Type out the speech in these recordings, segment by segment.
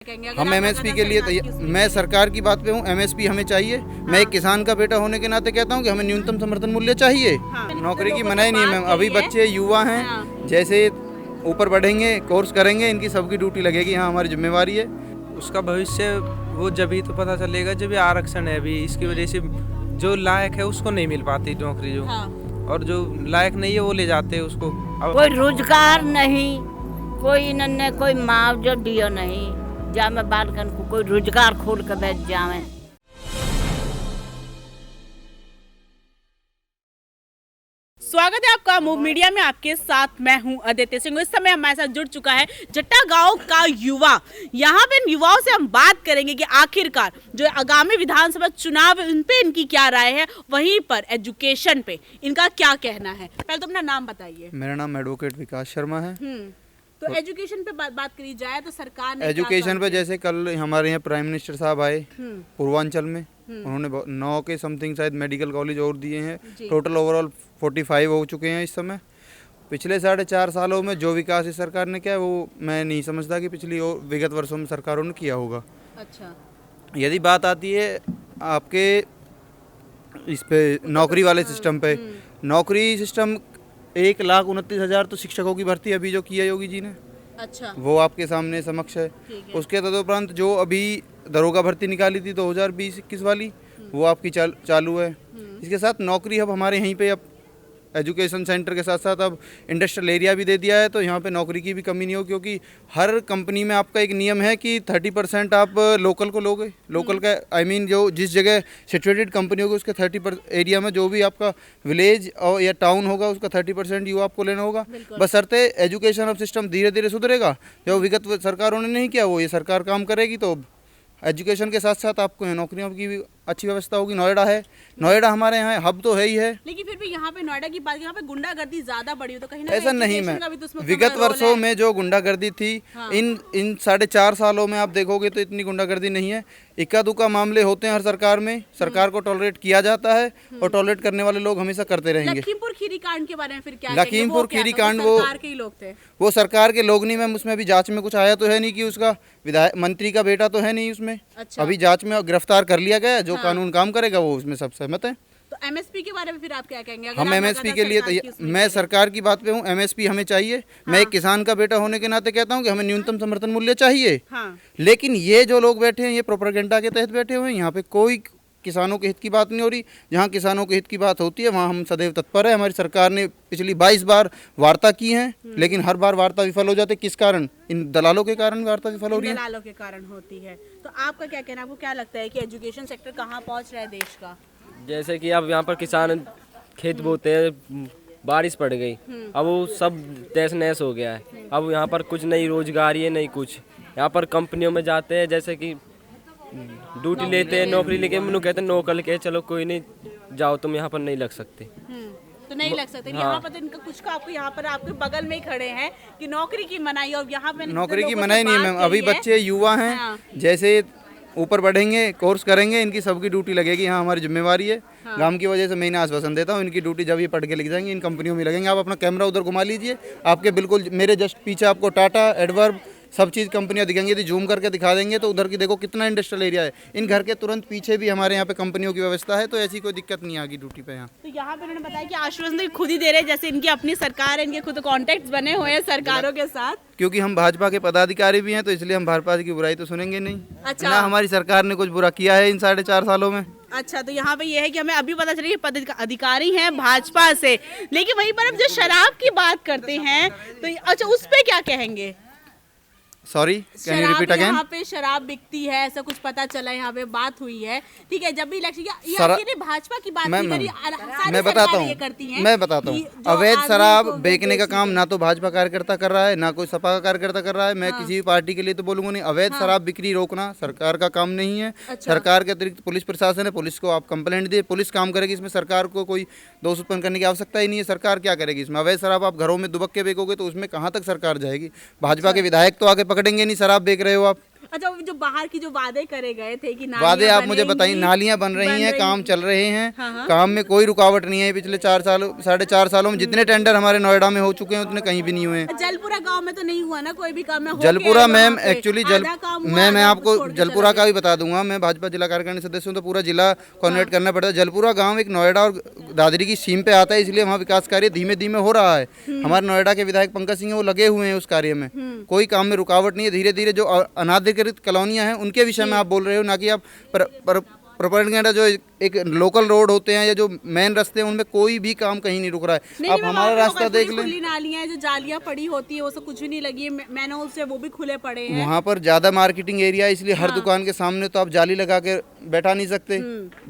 हम एमएसपी के लिए मैं सरकार की बात पे हूँ। एमएसपी हमें चाहिए। मैं एक किसान का बेटा होने के नाते कहता हूँ कि हमें न्यूनतम समर्थन मूल्य चाहिए। नौकरी की मनाही नहीं है मैम। अभी बच्चे युवा हैं, जैसे ऊपर बढ़ेंगे, कोर्स करेंगे, इनकी सबकी ड्यूटी लगेगी। हाँ, हमारी जिम्मेवारी है। उसका भविष्य वो जब ही तो पता चलेगा जब ये आरक्षण है। अभी इसकी वजह से जो लायक है उसको नहीं मिल पाती नौकरी, जो और जो लायक नहीं है वो ले जाते हैं उसको। कोई रोजगार नहीं, कोई इन्होंने कोई मुआवजा दिया नहीं, जामे बालकन को कोई रोजगार खोल के बैठ जावे। स्वागत है आपका मूव मीडिया में। आपके साथ मैं हूं अदिति सिंह। इस समय हमारे साथ जुड़ चुका है जट्टा गांव का युवा। यहाँ पे इन युवाओं से हम बात करेंगे कि आखिरकार जो आगामी विधानसभा चुनाव उन पे इनकी क्या राय है, वहीं पर एजुकेशन पे इनका क्या कहना है। पहले तो अपना नाम बताइए। मेरा नाम एडवोकेट विकास शर्मा है। तो एजुकेशन पे बात करी जाए तो सरकार ने एजुकेशन पे जैसे कल हमारे यहाँ प्राइम मिनिस्टर साहब आए पूर्वांचल में, उन्होंने 9 के समथिंग शायद मेडिकल कॉलेज और दिए हैं। टोटल ओवरऑल 45 हो चुके हैं इस समय। पिछले 4.5 सालों में जो विकास इस सरकार ने किया है वो मैं नहीं समझता कि पिछली और विगत वर्षों में सरकारों ने किया होगा। अच्छा, यदि बात आती है आपके इस पे नौकरी वाले सिस्टम पे, नौकरी सिस्टम 1,29,000 तो शिक्षकों की भर्ती अभी जो की है योगी जी ने, अच्छा, वो आपके सामने समक्ष है। उसके तदुपरांत जो अभी दरोगा भर्ती निकाली थी 2020-21 वाली, वो आपकी चालू है। इसके साथ नौकरी अब हमारे यहीं पे अब एजुकेशन सेंटर के साथ साथ अब इंडस्ट्रियल एरिया भी दे दिया है, तो यहाँ पे नौकरी की भी कमी नहीं हो, क्योंकि हर कंपनी में आपका एक नियम है कि 30% आप लोकल को लोगे। लोकल का जो जिस जगह सिचुएटेड कंपनी होगी उसके 30% एरिया में जो भी आपका विलेज और या टाउन होगा उसका 30% यू आपको लेना होगा। बशर्ते एजुकेशन अब सिस्टम धीरे धीरे सुधरेगा। जो विगत सरकारों ने नहीं किया वो ये सरकार काम करेगी, तो एजुकेशन के साथ साथ आपको नौकरियों की भी अच्छी व्यवस्था होगी। नोएडा है, नोएडा हमारे यहाँ हब तो है ही है। लेकिन फिर भी यहाँ पे नोएडा की बात, यहाँ पे गुंडागर्दी ज्यादा बढ़ी हो, तो कहीं ना ऐसा नहीं। मैं विगत तो वर्षों में जो गुंडागर्दी थी, इन 4.5 सालों में आप देखोगे तो इतनी गुंडागर्दी नहीं है। इक्का दुक्का मामले होते हैं हर सरकार में, सरकार को टॉलरेट किया जाता है और टॉलरेट करने वाले लोग हमेशा करते रहेंगे। लखीमपुर खीरी कांड के बारे में फिर क्या? लखीमपुर खीरी कांड वो सरकार के ही लोग थे। वो सरकार के लोग नहीं मैम, उसमें अभी जांच में कुछ आया तो है नहीं कि उसका विधायक मंत्री का बेटा तो है नहीं उसमें। अच्छा। अभी जांच में गिरफ्तार कर लिया गया, जो कानून काम करेगा वो उसमें सब सहमत है। तो एमएसपी के बारे में फिर आप क्या कहेंगे? हम एमएसपी के लिए मैं सरकार की बात पे हूँ। एमएसपी हमें चाहिए। मैं एक किसान का बेटा होने के नाते कहता हूँ कि हमें न्यूनतम समर्थन मूल्य चाहिए। लेकिन ये जो लोग बैठे हैं ये प्रोपेगेंडा के तहत बैठे हुए हैं। यहाँ पे कोई किसानों के हित की बात नहीं हो रही। जहाँ किसानों के हित की बात होती है वहाँ हम सदैव तत्पर है। हमारी सरकार ने पिछली 22 बार वार्ता की है, लेकिन हर बार वार्ता विफल हो जाती है। किस कारण? इन दलालों के कारण वार्ता विफल हो रही है। दलालों के कारण होती है। तो आपका क्या कहना है? आपको क्या लगता है कि एजुकेशन सेक्टर कहाँ पहुँच रहा है देश का? जैसे कि अब यहाँ पर किसान खेत बोते हैं, बारिश पड़ गई, अब वो सब तहस नहस हो गया है। अब यहाँ पर कुछ नहीं रोजगारी है, नहीं कुछ। यहाँ पर कंपनियों में जाते हैं, जैसे कि ड्यूटी लेते हैं, नौकरी लेके मैंने कहते हैं नौकर के चलो कोई नहीं जाओ, तुम यहाँ पर नहीं लग सकते। तो नहीं लग सकते। यहाँ पर तो इनका कुछ का आपको यहाँ पर आपके बगल में ही खड़े हैं कि नौकरी की मनाही, और यहाँ पे नौकरी की मनाही नहीं है मैम। अभी बच्चे युवा हैं, जैसे ऊपर बढ़ेंगे, कोर्स करेंगे, इनकी सबकी ड्यूटी लगेगी। हाँ, हमारी जिम्मेवारी है। काम की वजह से मैं इन्हें आश्वासन देता हूँ, इनकी ड्यूटी जब ये पढ़ के लिख जाएंगे इन कंपनियों में लगेंगे। आप अपना कैमरा उधर घुमा लीजिए, आपके बिल्कुल मेरे जस्ट पीछे आपको टाटा, एडवर्ब सब चीज़ कंपनियां दिखेंगी। यदि जूम करके दिखा देंगे तो उधर की देखो कितना इंडस्ट्रियल एरिया है। इन घर के तुरंत पीछे भी हमारे यहाँ पे कंपनियों की व्यवस्था है, तो ऐसी कोई दिक्कत नहीं आएगी ड्यूटी पे यहाँ। तो यहाँ पे उन्होंने बताया कि आश्वासन तो खुद ही दे रहे हैं, जैसे इनकी अपनी सरकार है, इनके खुद कॉन्टेक्ट बने हुए हैं सरकारों के साथ। क्योंकि हम भाजपा के पदाधिकारी भी हैं, तो इसलिए हम भाजपा की बुराई तो सुनेंगे नहीं। अच्छा। ना हमारी सरकार ने कुछ बुरा किया है इन 4.5 सालों में। अच्छा, तो यहाँ पे ये है कि हमें अभी पता चला कि पदाधिकारी हैं भाजपा से, लेकिन वहीं पर अब जो शराब की बात करते हैं तो अच्छा उस पे क्या कहेंगे? Sorry, can you repeat again? यहाँ पे शराब बिकती है, ऐसा कुछ पता चला, यहाँ पे बात हुई है। ठीक है, जब भी इलेक्शन भाजपा की बात मैं बताता हूँ अवैध शराब बेचने का काम ना तो भाजपा कार्यकर्ता कर रहा है, ना कोई सपा का कार्यकर्ता कर रहा है। मैं किसी भी पार्टी के लिए तो बोलूंगा नहीं। अवैध शराब बिक्री रोकना सरकार का काम नहीं है। सरकार के अतिरिक्त पुलिस प्रशासन है, पुलिस को आप कंप्लेंट दिए, पुलिस काम करेगी। इसमें सरकार को कोई दोष उत्पन्न करने की आवश्यकता ही नहीं है। सरकार क्या करेगी इसमें? अवैध शराब आप घरों में दुबक के बेचोगे तो उसमें कहाँ तक सरकार जाएगी? भाजपा के विधायक तो आगे पकड़ेंगे नहीं शराब बेच रहे हो आप। अच्छा, वो जो बाहर की जो वादे करे गए थे कि वादे आप मुझे बताइए, नालियां बन रही हैं, काम चल रहे हैं, काम में कोई रुकावट नहीं है। पिछले 4 सालों में जितने टेंडर हमारे नोएडा में हो चुके हैं उतने कहीं भी नहीं हुए हैं। जलपुरा गांव में तो नहीं हुआ ना कोई भी काम? जलपुरा मैम एक्चुअली मैं आपको जलपुरा का भी बता दूंगा। मैं भाजपा जिला कार्यकारिणी सदस्य हूँ तो पूरा जिला कॉन्वर्ट करना पड़ता है। जलपुरा गाँव एक नोएडा और दादरी की सीम पे आता है, इसलिए वहाँ विकास कार्य धीमे धीमे हो रहा है। हमारे नोएडा के विधायक पंकज सिंह वो लगे हुए हैं उस कार्य में, कोई काम में रुकावट नहीं है। धीरे धीरे जो अनाधिकृत कॉलोनियां हैं उनके विषय में आप बोल रहे हो, ना कि आप प्रोपेगेंडा जो एक लोकल रोड होते हैं या जो मेन रास्ते हैं उनमें कोई भी काम कहीं नहीं रुक रहा है। आप हमारा रास्ता देख लें, खुली नालियां जो जालियां पड़ी होती है वो सब कुछ भी नहीं लगी है, मैनहोल से वो भी खुले पड़े हैं। वहाँ पर ज्यादा मार्केटिंग एरिया है, इसलिए हर दुकान के सामने तो आप जाली लगा के बैठा नहीं सकते।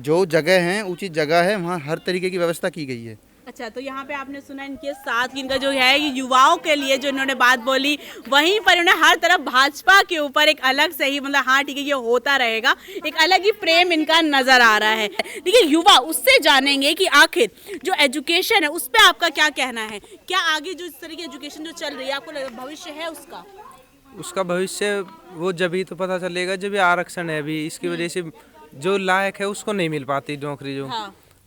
जो जगह है उचित जगह है, वहाँ हर तरीके की व्यवस्था की गई है। अच्छा, तो यहाँ पे आपने सुना इनके साथ इनका जो है ये युवाओं के लिए जो इन्होंने बात बोली, वहीं पर इन्होंने हर तरफ भाजपा के ऊपर एक अलग से ही मतलब हाँ ठीक है ये होता रहेगा, एक अलग ही प्रेम इनका नजर आ रहा है। देखिए युवा, उससे जानेंगे कि आखिर जो एजुकेशन है उस पर आपका क्या कहना है? क्या आगे जो इस तरह की एजुकेशन जो चल रही है आपको भविष्य है उसका? उसका भविष्य वो जब ही तो पता चलेगा जब ये आरक्षण है अभी, इसकी वजह से जो लायक है उसको नहीं मिल पाती नौकरी जो,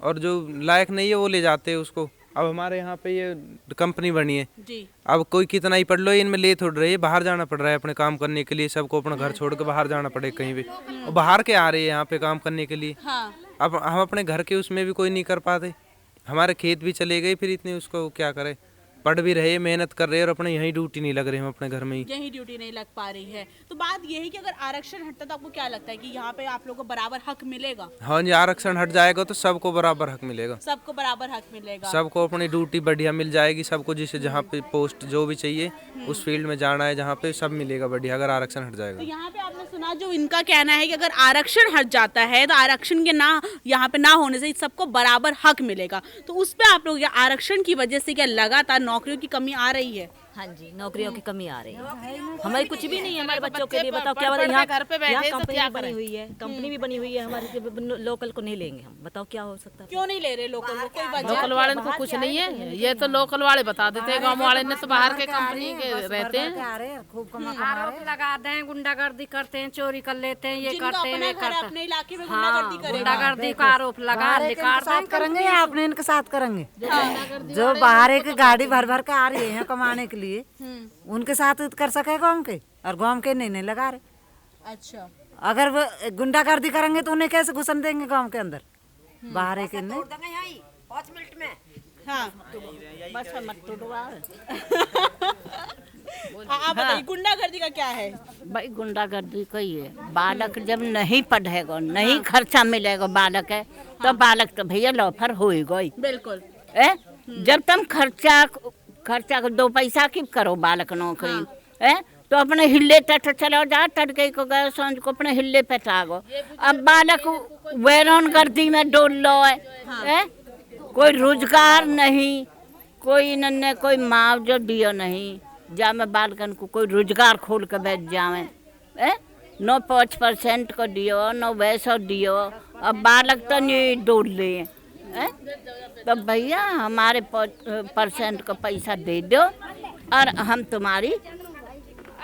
और जो लायक नहीं है वो ले जाते हैं उसको। अब हमारे यहाँ पे ये कंपनी बनी है जी। अब कोई कितना ही पढ़ लो इनमें ले थोड़ रही है, बाहर जाना पड़ रहा है अपने काम करने के लिए। सबको अपना घर छोड़ के बाहर जाना पड़े कहीं भी, और बाहर के आ रहे हैं यहाँ पे काम करने के लिए। अब हम अपने घर के उसमें भी कोई नहीं कर पाते, हमारे खेत भी चले गए, फिर इतने उसको क्या करे। पढ़ भी रहे, मेहनत कर रहे हैं और अपने यही ड्यूटी नहीं लग रहे हम अपने घर में ही, यही ड्यूटी नहीं लग पा रही है। तो बात यही कि अगर आरक्षण हटता तो आपको क्या लगता है कि यहाँ पे आप लोगों को बराबर हक मिलेगा? हाँ जी, आरक्षण हट जाएगा तो सबको बराबर हक मिलेगा, सबको बराबर हक मिलेगा, सबको अपनी ड्यूटी बढ़िया मिल जाएगी, सबको जिसे जहाँ पे पोस्ट जो भी चाहिए उस फील्ड में जाना है जहाँ पे सब मिलेगा बढ़िया, अगर आरक्षण हट जाएगा। तो यहाँ पे आपने सुना जो इनका कहना है कि अगर आरक्षण हट जाता है तो आरक्षण के ना यहाँ पे ना होने से सबको बराबर हक मिलेगा। तो उस पे आप लोग आरक्षण की वजह से क्या लगातार नौकरियों की कमी आ रही है? हाँ जी, नौकरियों की कमी आ रही है। हमारे कुछ भी नहीं है हमारे बच्चों के लिए। बताओ क्या बताओ, यहाँ कंपनी बनी हुई है, कंपनी भी बनी हुई है हमारे, लोकल को नहीं लेंगे हम। बताओ क्या हो सकता है? क्यों नहीं ले रहे लोकल को? कोई वजह? लोकल वाले को कुछ नहीं है, ये तो लोकल वाले बता देते हैं, गाँव वाले ने तो बाहर के कंपनी के रहते हैं। खूब आरोप लगा दें, गुंडागर्दी करते हैं, चोरी कर लेते हैं, ये करते हैं, अपने इलाके में गुंडागर्दी करेंगे। गुंडागर्दी का आरोप लगा करेंगे या अपने इनके साथ करेंगे। जो बाहर एक गाड़ी भर भर के आ रही है कमाने के लिए, उनके साथ कर सके गाँव के, और गाँव के नहीं लगा रहे। अच्छा, अगर वो गुंडागर्दी करेंगे तो उन्हें कैसे घुसन देंगे गांव के अंदर? बाहर एक 5 मिनट में। हाँ बस मत तोड़वा। आप बताइए गुंडागर्दी का क्या है? भाई गुंडागर्दी का ही है, बालक जब नहीं पढ़ेगा, नहीं खर्चा मिलेगा बालक है तो बालक तो भैया लॉफर होएगा ही। बिल्कुल। जब तुम खर्चा को 2 पैसा की करो बालक नौकरी है तो अपने हिल्ले तट चलो जा, तड़के को गए सांझ को अपने हिल्ले पे टागो। अब बालक वैरोन गर्दी में डोल लो है, कोई रोजगार नहीं, कोई नन्हे कोई मुआवजा दियो नहीं, जा में बालकन को कोई रोजगार खोल के बैठ जावे, 5% को दियो, 9 दियो, अब बालक तो नहीं डोल ले। तो भैया हमारे 5% का पैसा दे दो और हम तुम्हारी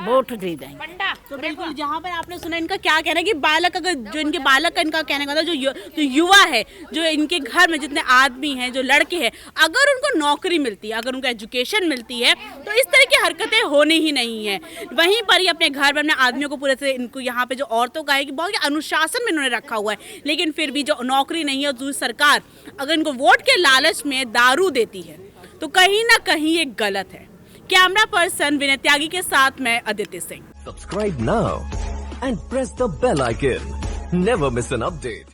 वोट दे देंगे। तो बिल्कुल जहाँ पर आपने सुना इनका क्या कहना है कि बालक, अगर जो इनके बालक का इनका कहने का था, जो युवा है, जो इनके घर में जितने आदमी हैं, जो लड़के हैं, अगर उनको नौकरी मिलती है, अगर उनको एजुकेशन मिलती है तो इस तरह की हरकतें होनी ही नहीं है। वहीं पर ही अपने घर में अपने आदमियों को पूरे से इनको यहाँ पे जो औरतों का है कि बहुत अनुशासन में इन्होंने रखा हुआ है, लेकिन फिर भी जो नौकरी नहीं है, दूसरी सरकार अगर इनको वोट के लालच में दारू देती है तो कहीं ना कहीं ये गलत है। कैमरा पर्सन विनय त्यागी के साथ मैं Aditi Singh. Subscribe now and press the bell icon. Never miss an update.